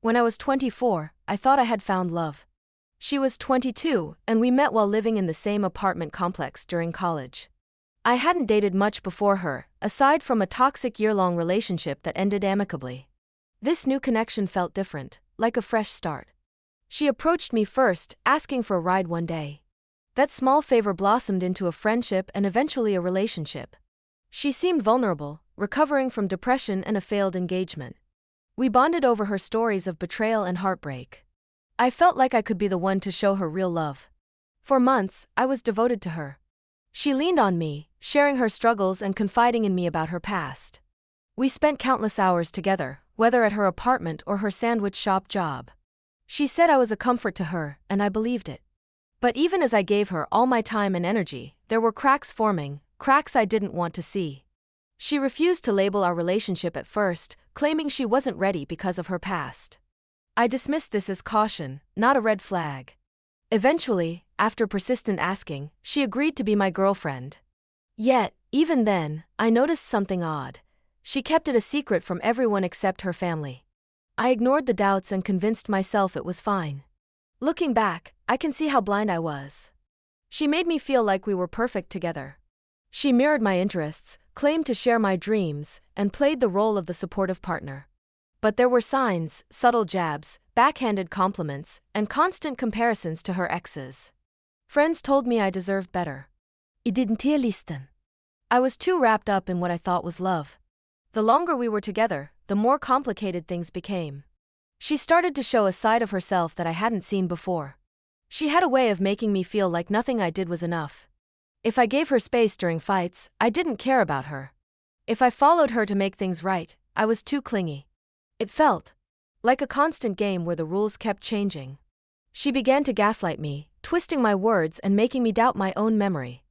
When I was 24, I thought I had found love. She was 22, and we met while living in the same apartment complex during college. I hadn't dated much before her, aside from a toxic year-long relationship that ended amicably. This new connection felt different, like a fresh start. She approached me first, asking for a ride one day. That small favor blossomed into a friendship and eventually a relationship. She seemed vulnerable, recovering from depression and a failed engagement. We bonded over her stories of betrayal and heartbreak. I felt like I could be the one to show her real love. For months, I was devoted to her. She leaned on me, sharing her struggles and confiding in me about her past. We spent countless hours together, whether at her apartment or her sandwich shop job. She said I was a comfort to her, and I believed it. But even as I gave her all my time and energy, there were cracks forming, cracks I didn't want to see. She refused to label our relationship at first, claiming she wasn't ready because of her past. I dismissed this as caution, not a red flag. Eventually, after persistent asking, she agreed to be my girlfriend. Yet, even then, I noticed something odd. She kept it a secret from everyone except her family. I ignored the doubts and convinced myself it was fine. Looking back, I can see how blind I was. She made me feel like we were perfect together. She mirrored my interests, claimed to share my dreams, and played the role of the supportive partner. But there were signs, subtle jabs, backhanded compliments, and constant comparisons to her exes. Friends told me I deserved better. I didn't listen. I was too wrapped up in what I thought was love. The longer we were together, the more complicated things became. She started to show a side of herself that I hadn't seen before. She had a way of making me feel like nothing I did was enough. If I gave her space during fights, I didn't care about her. If I followed her to make things right, I was too clingy. It felt like a constant game where the rules kept changing. She began to gaslight me, twisting my words and making me doubt my own memory.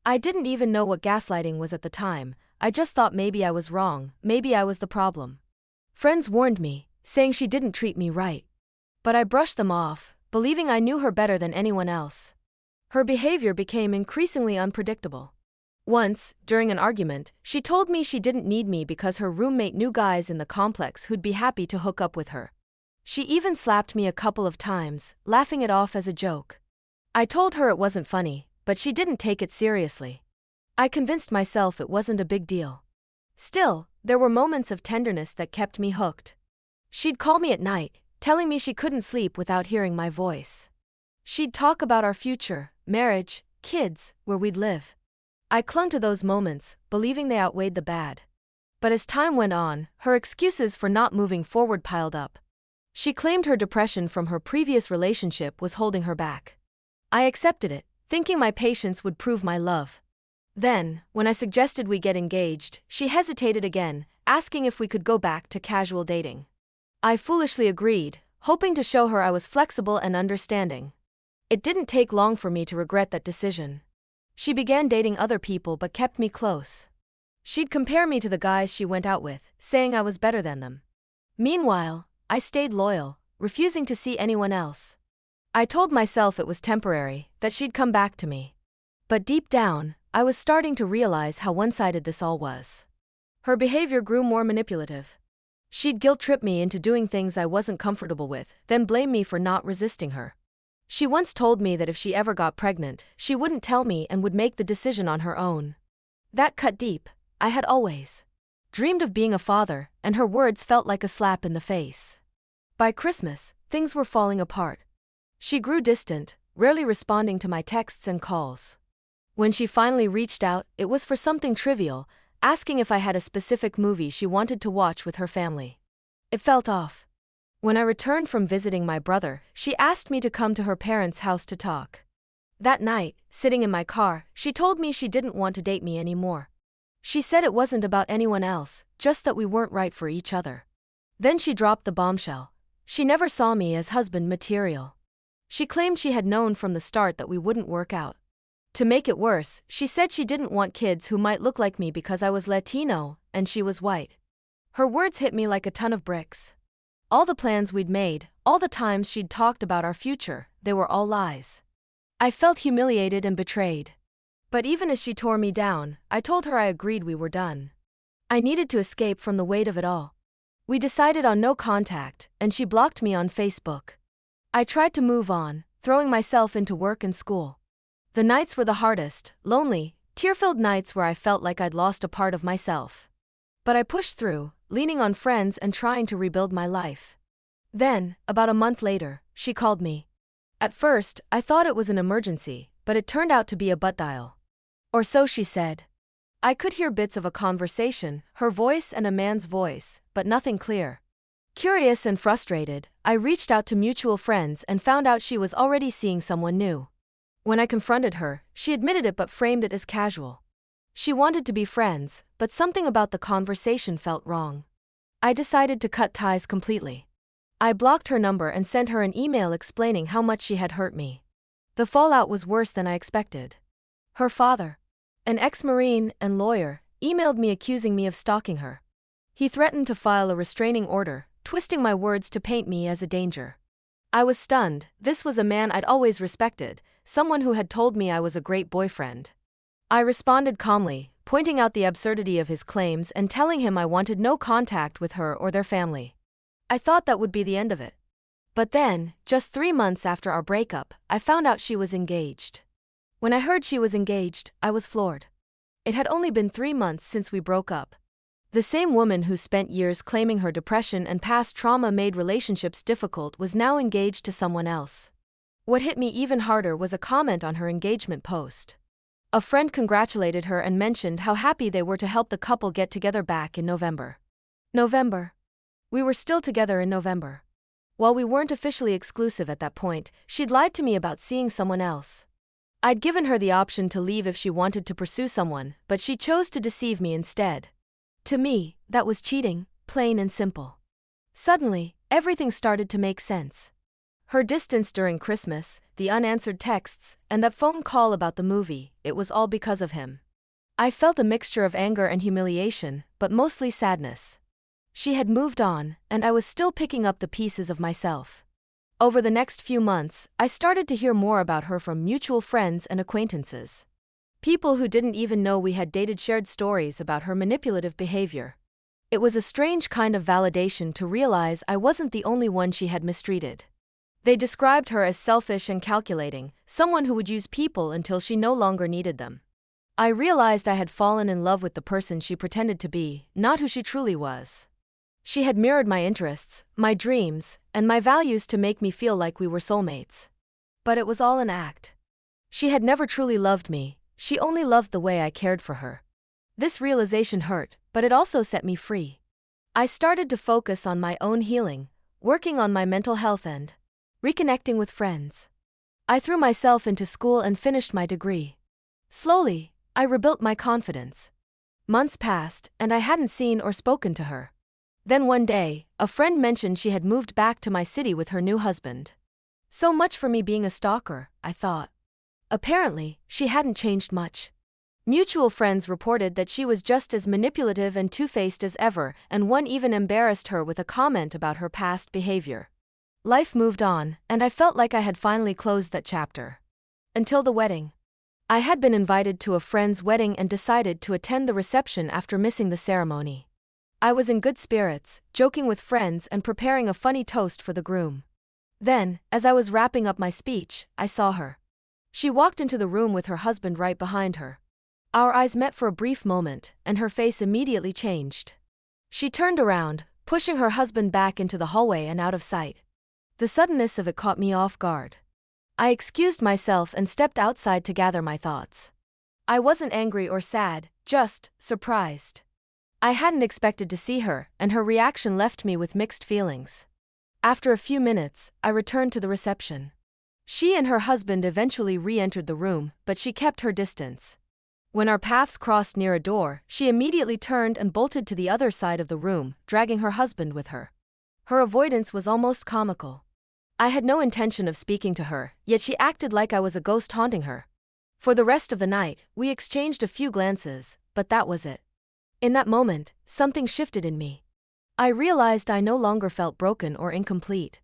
I didn't even know what gaslighting was at the time. I just thought maybe I was wrong, maybe I was the problem. Friends warned me, saying she didn't treat me right. But I brushed them off, believing I knew her better than anyone else. Her behavior became increasingly unpredictable. Once, during an argument, she told me she didn't need me because her roommate knew guys in the complex who'd be happy to hook up with her. She even slapped me a couple of times, laughing it off as a joke. I told her it wasn't funny, but she didn't take it seriously. I convinced myself it wasn't a big deal. Still, there were moments of tenderness that kept me hooked. She'd call me at night, telling me she couldn't sleep without hearing my voice. She'd talk about our future, marriage, kids, where we'd live. I clung to those moments, believing they outweighed the bad. But as time went on, her excuses for not moving forward piled up. She claimed her depression from her previous relationship was holding her back. I accepted it, thinking my patience would prove my love. Then, when I suggested we get engaged, she hesitated again, asking if we could go back to casual dating. I foolishly agreed, hoping to show her I was flexible and understanding. It didn't take long for me to regret that decision. She began dating other people but kept me close. She'd compare me to the guys she went out with, saying I was better than them. Meanwhile, I stayed loyal, refusing to see anyone else. I told myself it was temporary, that she'd come back to me. But deep down, I was starting to realize how one-sided this all was. Her behavior grew more manipulative. She'd guilt-trip me into doing things I wasn't comfortable with, then blame me for not resisting her. She once told me that if she ever got pregnant, she wouldn't tell me and would make the decision on her own. That cut deep. I had always dreamed of being a father, and her words felt like a slap in the face. By Christmas, things were falling apart. She grew distant, rarely responding to my texts and calls. When she finally reached out, it was for something trivial, asking if I had a specific movie she wanted to watch with her family. It felt off. When I returned from visiting my brother, she asked me to come to her parents' house to talk. That night, sitting in my car, she told me she didn't want to date me anymore. She said it wasn't about anyone else, just that we weren't right for each other. Then she dropped the bombshell. She never saw me as husband material. She claimed she had known from the start that we wouldn't work out. To make it worse, she said she didn't want kids who might look like me because I was Latino, and she was white. Her words hit me like a ton of bricks. All the plans we'd made, all the times she'd talked about our future, they were all lies. I felt humiliated and betrayed. But even as she tore me down, I told her I agreed we were done. I needed to escape from the weight of it all. We decided on no contact, and she blocked me on Facebook. I tried to move on, throwing myself into work and school. The nights were the hardest, lonely, tear-filled nights where I felt like I'd lost a part of myself. But I pushed through, leaning on friends and trying to rebuild my life. Then, about a month later, she called me. At first, I thought it was an emergency, but it turned out to be a butt dial. Or so she said. I could hear bits of a conversation, her voice and a man's voice, but nothing clear. Curious and frustrated, I reached out to mutual friends and found out she was already seeing someone new. When I confronted her, she admitted it but framed it as casual. She wanted to be friends, but something about the conversation felt wrong. I decided to cut ties completely. I blocked her number and sent her an email explaining how much she had hurt me. The fallout was worse than I expected. Her father, an ex-Marine and lawyer, emailed me accusing me of stalking her. He threatened to file a restraining order, twisting my words to paint me as a danger. I was stunned. This was a man I'd always respected, someone who had told me I was a great boyfriend. I responded calmly, pointing out the absurdity of his claims and telling him I wanted no contact with her or their family. I thought that would be the end of it. But then, just 3 months after our breakup, I found out she was engaged. When I heard she was engaged, I was floored. It had only been 3 months since we broke up. The same woman who spent years claiming her depression and past trauma made relationships difficult was now engaged to someone else. What hit me even harder was a comment on her engagement post. A friend congratulated her and mentioned how happy they were to help the couple get together back in November. We were still together in November. While we weren't officially exclusive at that point, she'd lied to me about seeing someone else. I'd given her the option to leave if she wanted to pursue someone, but she chose to deceive me instead. To me, that was cheating, plain and simple. Suddenly, everything started to make sense. Her distance during Christmas, the unanswered texts, and that phone call about the movie, it was all because of him. I felt a mixture of anger and humiliation, but mostly sadness. She had moved on, and I was still picking up the pieces of myself. Over the next few months, I started to hear more about her from mutual friends and acquaintances. People who didn't even know we had dated shared stories about her manipulative behavior. It was a strange kind of validation to realize I wasn't the only one she had mistreated. They described her as selfish and calculating, someone who would use people until she no longer needed them. I realized I had fallen in love with the person she pretended to be, not who she truly was. She had mirrored my interests, my dreams, and my values to make me feel like we were soulmates. But it was all an act. She had never truly loved me, she only loved the way I cared for her. This realization hurt, but it also set me free. I started to focus on my own healing, working on my mental health and reconnecting with friends. I threw myself into school and finished my degree. Slowly, I rebuilt my confidence. Months passed, and I hadn't seen or spoken to her. Then one day, a friend mentioned she had moved back to my city with her new husband. So much for me being a stalker, I thought. Apparently, she hadn't changed much. Mutual friends reported that she was just as manipulative and two-faced as ever, and one even embarrassed her with a comment about her past behavior. Life moved on, and I felt like I had finally closed that chapter. Until the wedding. I had been invited to a friend's wedding and decided to attend the reception after missing the ceremony. I was in good spirits, joking with friends and preparing a funny toast for the groom. Then, as I was wrapping up my speech, I saw her. She walked into the room with her husband right behind her. Our eyes met for a brief moment, and her face immediately changed. She turned around, pushing her husband back into the hallway and out of sight. The suddenness of it caught me off guard. I excused myself and stepped outside to gather my thoughts. I wasn't angry or sad, just surprised. I hadn't expected to see her, and her reaction left me with mixed feelings. After a few minutes, I returned to the reception. She and her husband eventually re-entered the room, but she kept her distance. When our paths crossed near a door, she immediately turned and bolted to the other side of the room, dragging her husband with her. Her avoidance was almost comical. I had no intention of speaking to her, yet she acted like I was a ghost haunting her. For the rest of the night, we exchanged a few glances, but that was it. In that moment, something shifted in me. I realized I no longer felt broken or incomplete.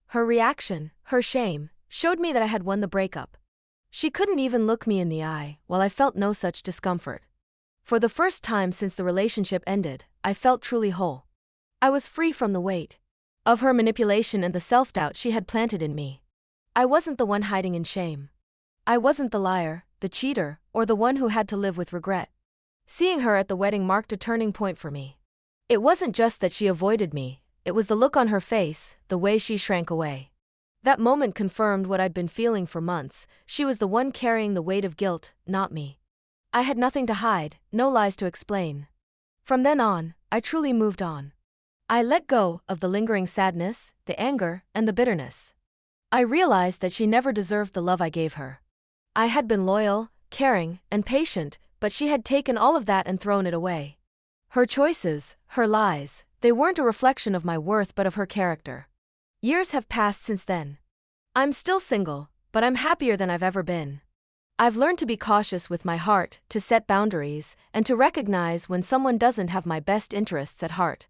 Her reaction, her shame, showed me that I had won the breakup. She couldn't even look me in the eye, while I felt no such discomfort. For the first time since the relationship ended, I felt truly whole. I was free from the weight of her manipulation and the self-doubt she had planted in me. I wasn't the one hiding in shame. I wasn't the liar, the cheater, or the one who had to live with regret. Seeing her at the wedding marked a turning point for me. It wasn't just that she avoided me, it was the look on her face, the way she shrank away. That moment confirmed what I'd been feeling for months. She was the one carrying the weight of guilt, not me. I had nothing to hide, no lies to explain. From then on, I truly moved on. I let go of the lingering sadness, the anger, and the bitterness. I realized that she never deserved the love I gave her. I had been loyal, caring, and patient, but she had taken all of that and thrown it away. Her choices, her lies, they weren't a reflection of my worth but of her character. Years have passed since then. I'm still single, but I'm happier than I've ever been. I've learned to be cautious with my heart, to set boundaries, and to recognize when someone doesn't have my best interests at heart.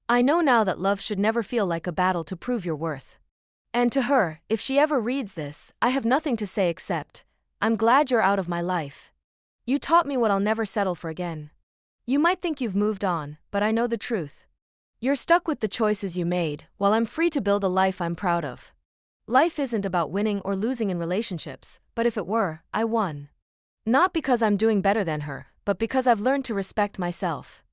I know now that love should never feel like a battle to prove your worth. And to her, if she ever reads this, I have nothing to say except, I'm glad you're out of my life. You taught me what I'll never settle for again. You might think you've moved on, but I know the truth. You're stuck with the choices you made, while I'm free to build a life I'm proud of. Life isn't about winning or losing in relationships, but if it were, I won. Not because I'm doing better than her, but because I've learned to respect myself.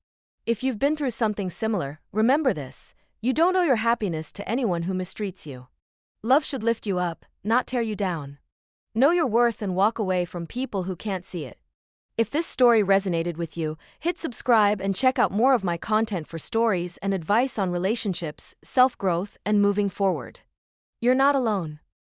If you've been through something similar, remember this: you don't owe your happiness to anyone who mistreats you. Love should lift you up, not tear you down. Know your worth and walk away from people who can't see it. If this story resonated with you, hit subscribe and check out more of my content for stories and advice on relationships, self-growth, and moving forward. You're not alone.